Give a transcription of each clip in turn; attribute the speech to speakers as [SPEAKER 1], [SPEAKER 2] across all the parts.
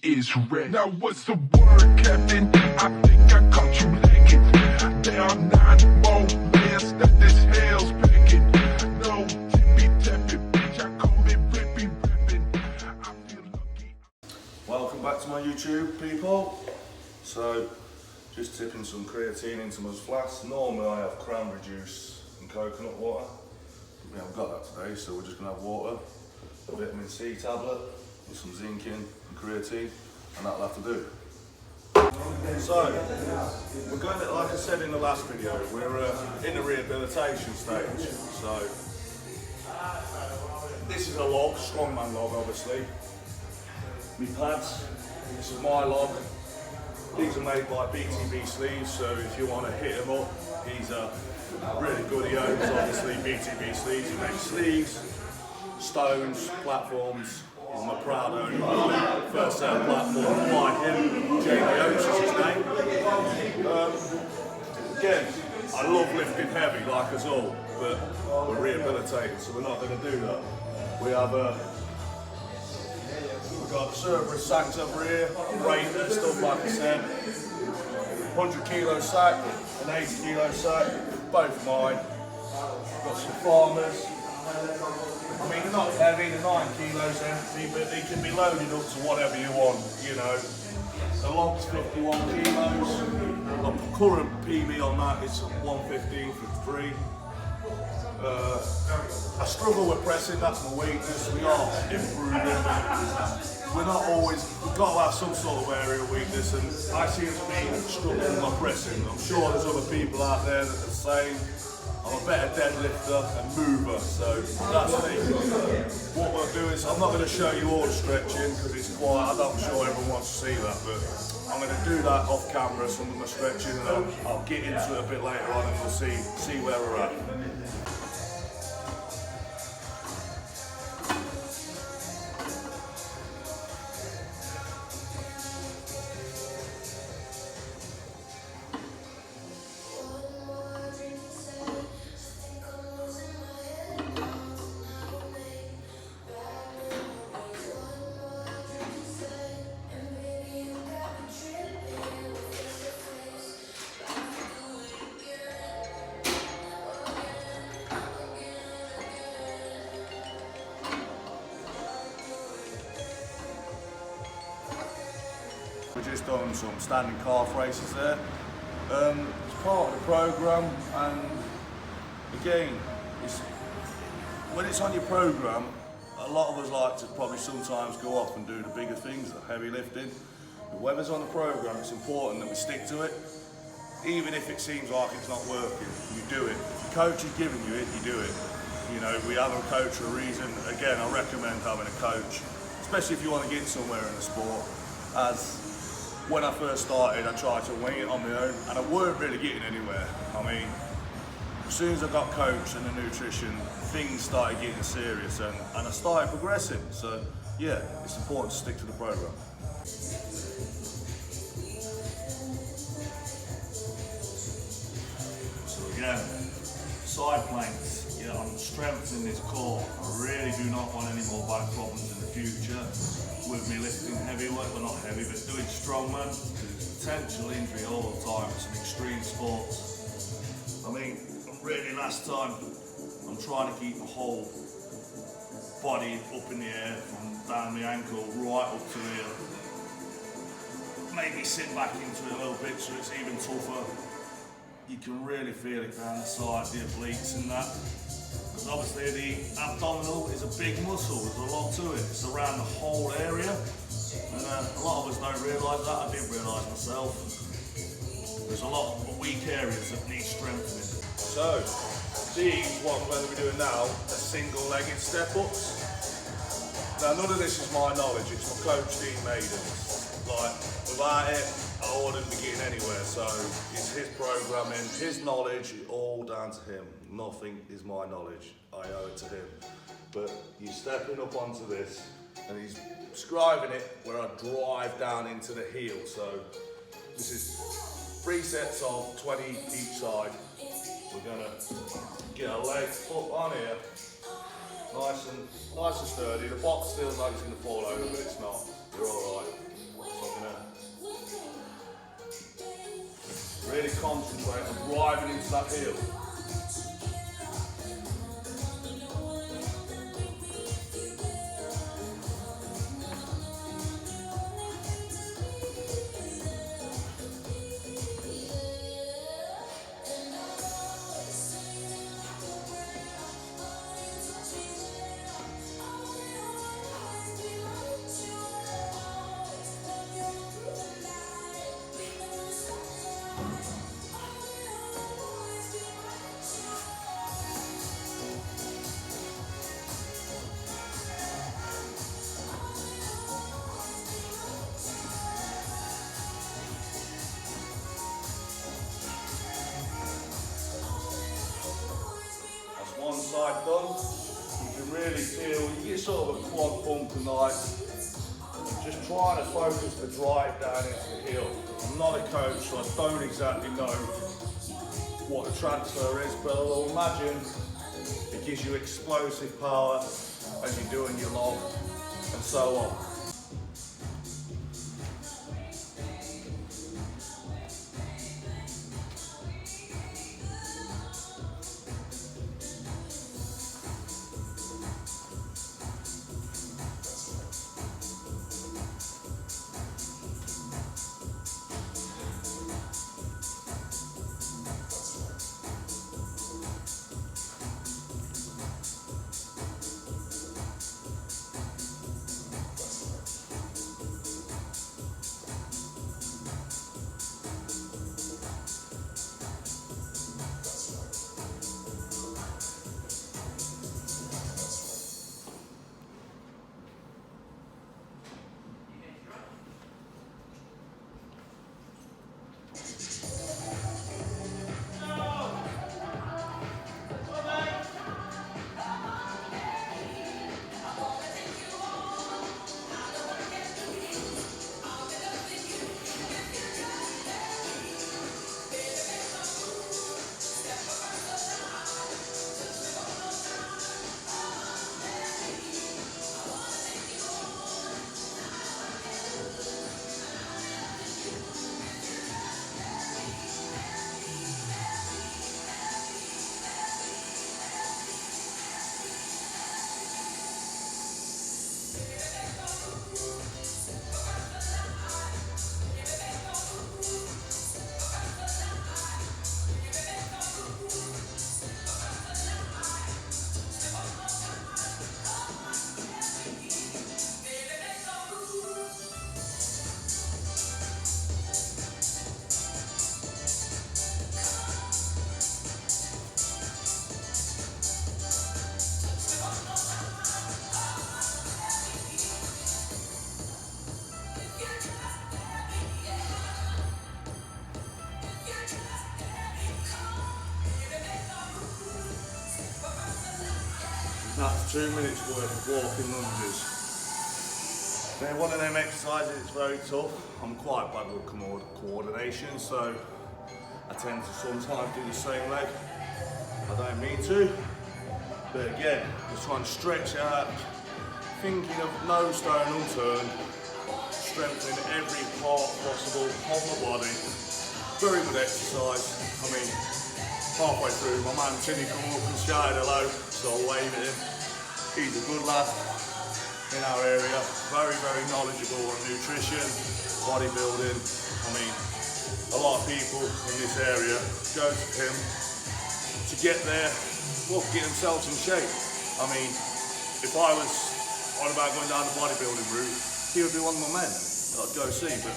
[SPEAKER 1] is red. Now what's the word, Captain? I think I caught you legging. There are 9 more layers that this hell's picking. No tippy tappy, bitch, I call it rippy ripping. I feel lucky.
[SPEAKER 2] Welcome back to my YouTube, people. So, just tipping some creatine into my flask. Normally I have cranberry juice and coconut water. We haven't got that today, so we're just gonna have water, a vitamin C tablet, with some zinc in and creatine, and that'll have to do. So, we're going to, like I said in the last video, we're in the rehabilitation stage. So, this is a log, strongman log obviously. My pads, this is my log. These are made by BTB Sleeves, so if you want to hit him up, he's a really good. He owns obviously BTB Sleeves. He makes sleeves, stones, platforms. He's my proud owner. First set of platforms by him. Jamie Oates is his name. Again, I love lifting heavy like us all, but we're rehabilitated, so we're not going to do that. We have we've got Cerberus sacks over here, rate and stuff like I said. 100 kilo sack, an 80 kilo sack, both mine. Got some farmers. I mean, they're not heavy, they're 9 kilos empty, but they can be loaded up to whatever you want, you know. The log's 51 kilos. The current PB on that is 115 for 3. I struggle with pressing, that's my weakness. We are improving. We're not always, we've got to have some sort of area of weakness, and I seem to be struggling with my pressing. I'm sure there's other people out there that are the same. I'm a better deadlifter and mover, so that's me. What we'll do is, I'm not going to show you all the stretching because it's quite, I'm not sure everyone wants to see that, but I'm going to do that off camera, some of my stretching, and I'll get into it a bit later on and we'll see where we're at. We've just done some standing calf races there. It's part of the programme, and again, when it's on your programme, a lot of us like to probably sometimes go off and do the bigger things, the heavy lifting. But whether it's on the programme, it's important that we stick to it. Even if it seems like it's not working, you do it. If your coach is giving you it, you do it. You know, we have a coach for a reason. Again, I recommend having a coach, especially if you want to get somewhere in the sport. As when I first started, I tried to wing it on my own, and I weren't really getting anywhere. I mean, as soon as I got coached and the nutrition, things started getting serious, and I started progressing. So yeah, it's important to stick to the program. So again, side planks. Yeah, I'm strengthening this core. I really do not want any more back problems in the future with me lifting heavy weight, well not heavy, but doing strongman. There's potential injury all the time. It's an extreme sport. I mean, really last time, I'm trying to keep the whole body up in the air from down the ankle right up to here. Maybe sit back into it a little bit so it's even tougher. You can really feel it down the side, the obliques and that. Because obviously the abdominal is a big muscle, there's a lot to it. It's around the whole area. And a lot of us don't realise that, I didn't realise myself. There's a lot of weak areas that need strengthening. So, these, what I'm going to be doing now, are single-legged step-ups. Now none of this is my knowledge, it's my coach Dean Maiden's. Like, without it, I wouldn't be getting anywhere, so it's his programming, his knowledge, all down to him. Nothing is my knowledge, I owe it to him. But he's stepping up onto this, and he's describing it where I drive down into the heel. So this is 3 sets of 20 each side. We're gonna get a leg foot on here, nice and sturdy. The box feels like it's gonna fall over, but it's not. You're all right. concentrate on driving into that heel. One side done, you can really feel, you get sort of a quad pump tonight. Just trying to focus the drive down into the heel. I'm not a coach, so I don't exactly know what the transfer is, but I'll imagine it gives you explosive power as you're doing your log and so on. That's 2 minutes worth of walking lunges. They're one of them exercises, it's very tough. I'm quite bad with coordination, so I tend to sometimes do the same leg. I don't mean to, but again, just trying to stretch out, thinking of no stone unturned, strengthening every part possible of my body. Very good exercise. I mean, halfway through, my man Timmy come up and shouted hello, so I'll wave at him. He's a good lad in our area, very, very knowledgeable on nutrition, bodybuilding. I mean, a lot of people in this area go to him to get get themselves in shape. I mean, if I was on about going down the bodybuilding route, he would be one of my men that I'd go see, but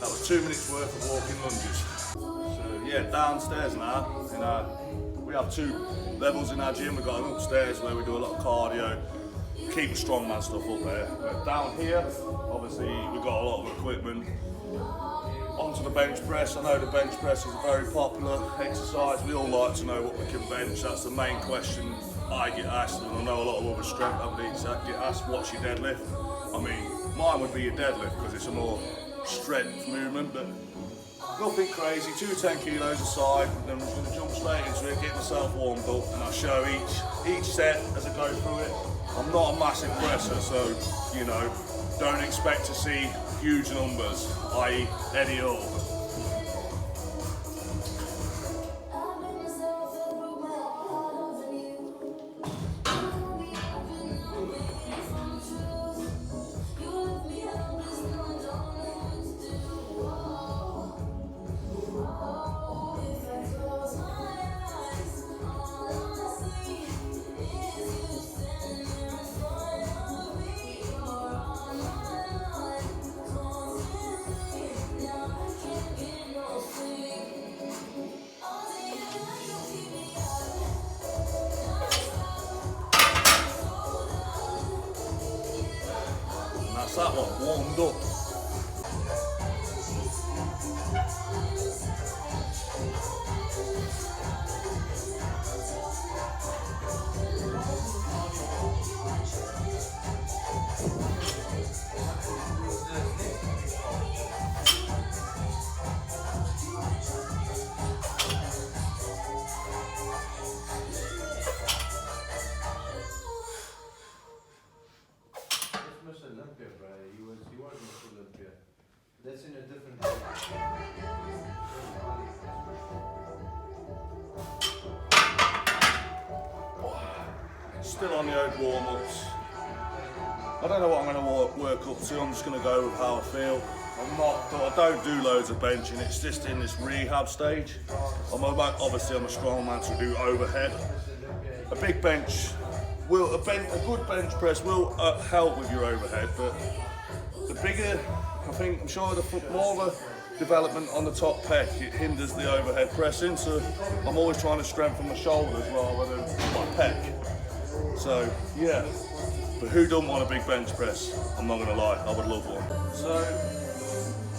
[SPEAKER 2] that was 2 minutes worth of walking lunges. So yeah, downstairs now, we have 2 levels in our gym. We've got an upstairs where we do a lot of cardio, keep the strongman stuff up there. But down here, obviously, we've got a lot of equipment. Onto the bench press. I know the bench press is a very popular exercise. We all like to know what we can bench. That's the main question I get asked, and I know a lot of other strength athletes that get asked, what's your deadlift? I mean, mine would be your deadlift because it's a more strength movement, but nothing crazy, 2 10 kilos aside, then I'm just going to jump straight into it, get myself warmed up, and I'll show each set as I go through it. I'm not a massive presser, so, you know, don't expect to see huge numbers, i.e. any or.
[SPEAKER 3] it's in a different
[SPEAKER 2] Still on the old warm-ups. I don't know what I'm going to work up to. I'm just going to go with how I feel. I don't do loads of benching. It's just in this rehab stage. Obviously I'm a strong man to do overhead. A big bench will, a good bench press will help with your overhead, but the bigger, I'm sure the more of a development on the top pec, it hinders the overhead pressing. So I'm always trying to strengthen my shoulders rather than my pec. So yeah, but who don't want a big bench press? I'm not gonna lie, I would love one. So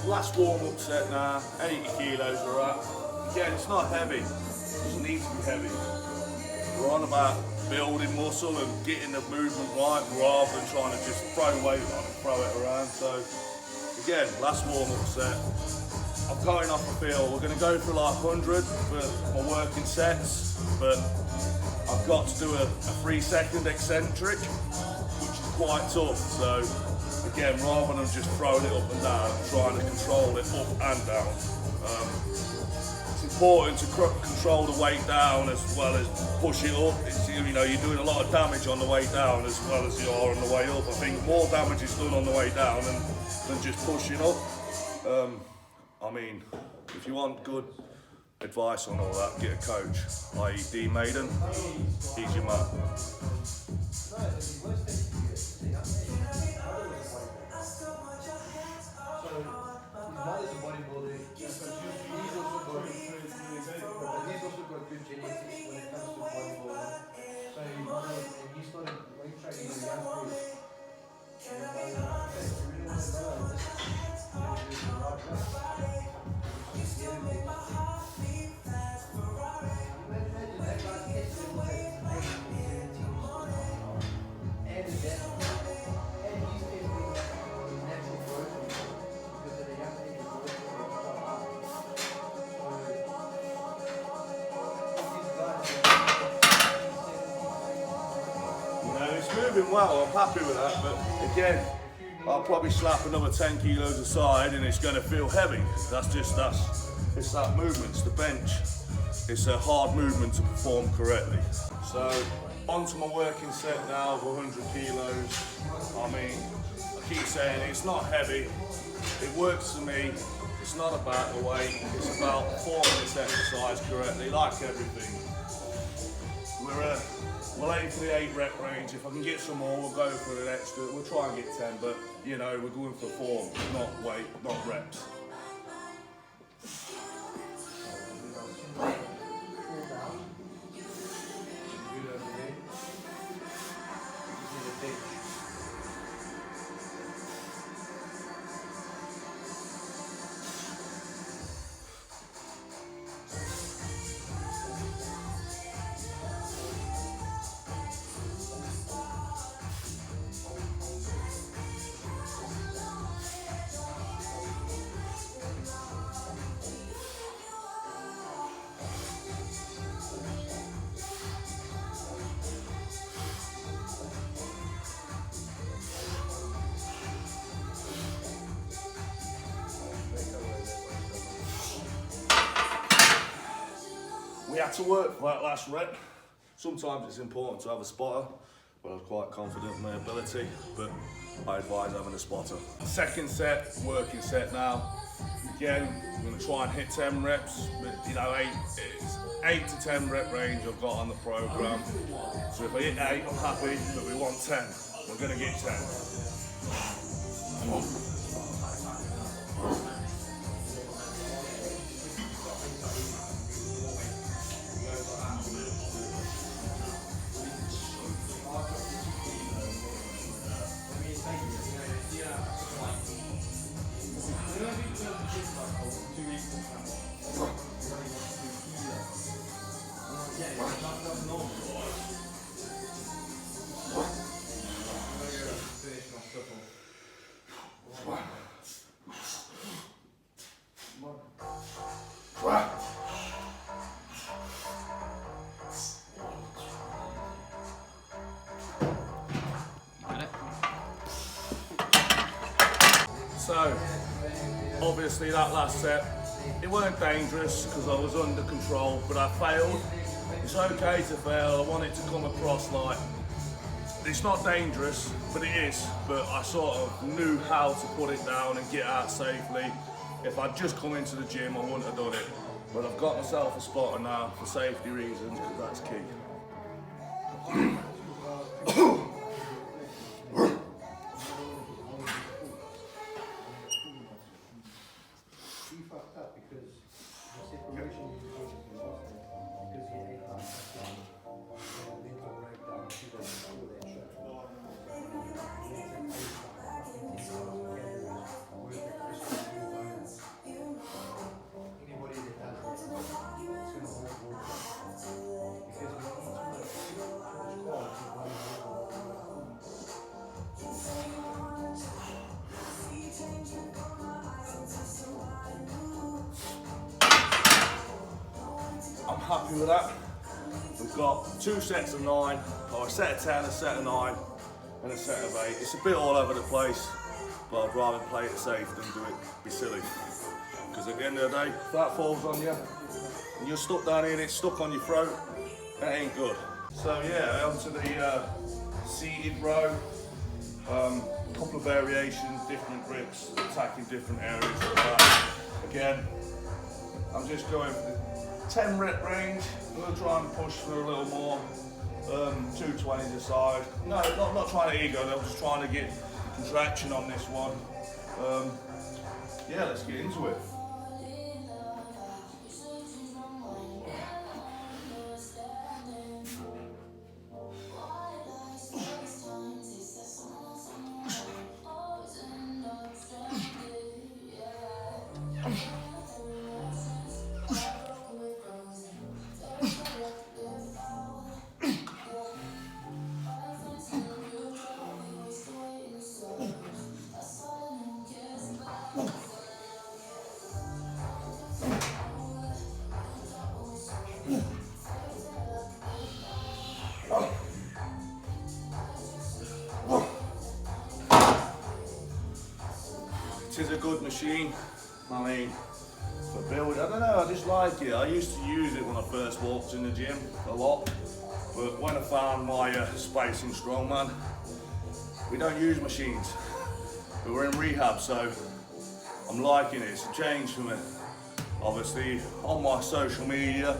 [SPEAKER 2] last warm-up set now, 80 kilos we're at. Again, it's not heavy, it doesn't need to be heavy. We're on about building muscle and getting the movement right rather than trying to just throw weight on and throw it around. So again, last warm-up set. I'm going off the field. We're going to go for like 100 for my working sets, but I've got to do a 3-second eccentric, which is quite tough. So again, rather than just throwing it up and down, I'm trying to control it up and down. It's important to control the weight down as well as push it up. You're doing a lot of damage on the way down as well as you are on the way up. I think more damage is done on the way down than just pushing up. I mean, if you want good advice on all that, get a coach, i.e. D Maiden, he's your man. Moving well, I'm happy with that, but again, I'll probably slap another 10 kilos aside and it's going to feel heavy. It's that movement, it's the bench. It's a hard movement to perform correctly. So, onto my working set now of 100 kilos. I mean, I keep saying it's not heavy, it works for me. It's not about the weight, it's about performing this exercise correctly, like everything. We'll aim for the 8 rep range. If I can get some more, we'll go for an extra. We'll try and get 10, but we're going for form, not weight, not reps. We had to work for that last rep. Sometimes it's important to have a spotter, but I was quite confident in my ability, but I advise having a spotter. Second set, working set now. Again, I'm going to try and hit 10 reps, but 8 to 10 rep range I've got on the program. So if I hit 8, I'm happy, but we want 10. We're going to get 10. So, So obviously that last set, it weren't dangerous because I was under control, but I failed. It's okay to fail. I want it to come across like it's not dangerous, but it is. But I sort of knew how to put it down and get out safely. If I'd just come into the gym, I wouldn't have done it. But I've got myself a spotter now for safety reasons, because that's key. I'm happy with that. We've got 2 sets of 9, or a set of 10, a set of 9, and a set of 8. It's a bit all over the place, but I'd rather play it safe than do it be silly. Because at the end of the day, if that falls on you, and you're stuck down here and it's stuck on your throat, that ain't good. So yeah, onto the seated row. A couple of variations, different grips, attacking different areas of that. Again, I'm just going for the 10 rep range. I'm going to try and push for a little more. 220s aside. No, not trying to ego, I'm just trying to get contraction on this one. Yeah, let's get into it. It is a good machine. I mean, for build, I don't know, I just like it. I used to use it when I first walked in the gym a lot, but when I found my space in strongman, we don't use machines. But we're in rehab, so I'm liking it. It's a change for me. Obviously, on my social media,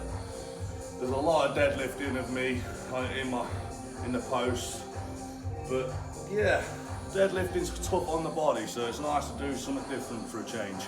[SPEAKER 2] there's a lot of deadlifting of me in the posts, but yeah. Deadlifting's tough on the body, so it's nice to do something different for a change.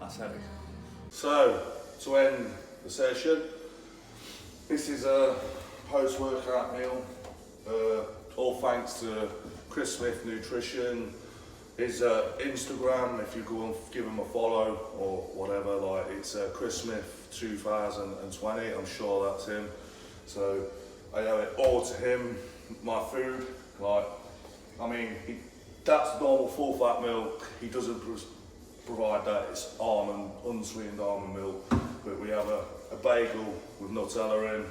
[SPEAKER 2] That's heavy. So, to end the session, this is a post-workout meal, all thanks to Chris Smith Nutrition. His Instagram, if you go and give him a follow or whatever, like it's Chris Smith 2020, I'm sure that's him. So I owe it all to him. My food, like, I mean, that's normal full fat milk. He doesn't provide that. It's almond, unsweetened almond milk. But we have a bagel with Nutella in,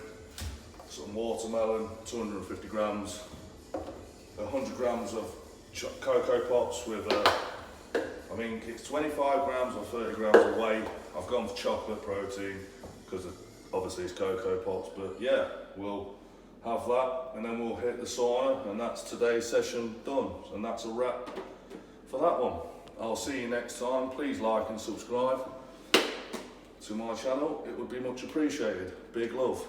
[SPEAKER 2] some watermelon, 250 grams, 100 grams of Cocoa Pops with, I mean, it's 25 grams or 30 grams of whey. I've gone for chocolate protein because obviously it's Cocoa Pops, but yeah, we'll have that and then we'll hit the sauna, and that's today's session done. And that's a wrap for that one. I'll see you next time. Please like and subscribe to my channel. It would be much appreciated. Big love.